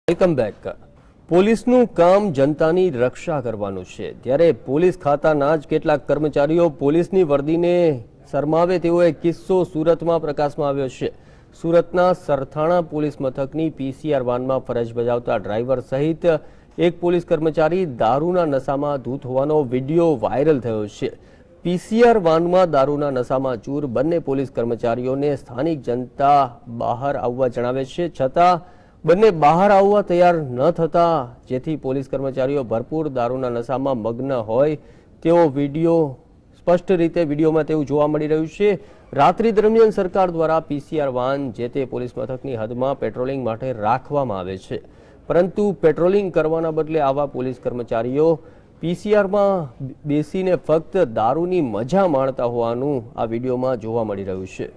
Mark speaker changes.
Speaker 1: Welcome back. પોલીસનું કામ જનતાની રક્ષા કરવાનું છે, ત્યારે પોલીસ ખાતાના જ કેટલાક કર્મચારીઓ પોલીસની વર્દીને શરમાવે તેવો એક કિસ્સો સુરતમાં પ્રકાશમાં આવ્યો છે। સુરતના સરથાણા પોલીસ મથકની પીસીઆર વાનમાં ફરજ બજાવતા ડ્રાઈવર સહિત એક પોલીસ કર્મચારી દારૂના નશામાં ધૂત હોવાનો વિડીયો વાયરલ થયો છે। પીસીઆર વાનમાં દારૂના નશામાં ચૂર બંને પોલીસ કર્મચારીઓને સ્થાનિક જનતા બહાર આવવા જણાવે છે, છતાં બંને બહાર આવવા તૈયાર ન થતા જેથી પોલીસ કર્મચારીઓ ભરપૂર દારૂના નશામાં મગ્ન હોય તેવો વિડીયો સ્પષ્ટ રીતે વિડીયોમાં તેવું જોવા મળી રહ્યું છે। રાત્રિ દરમિયાન સરકાર દ્વારા પીસીઆર વાન જે તે પોલીસ મથકની હદમાં પેટ્રોલિંગ માટે રાખવામાં આવે છે, પરંતુ પેટ્રોલિંગ કરવાના બદલે આવા પોલીસ કર્મચારીઓ પીસીઆરમાં બેસીને ફક્ત દારૂની મજા માણતા હોવાનું આ વિડીયોમાં જોવા મળી રહ્યું છે।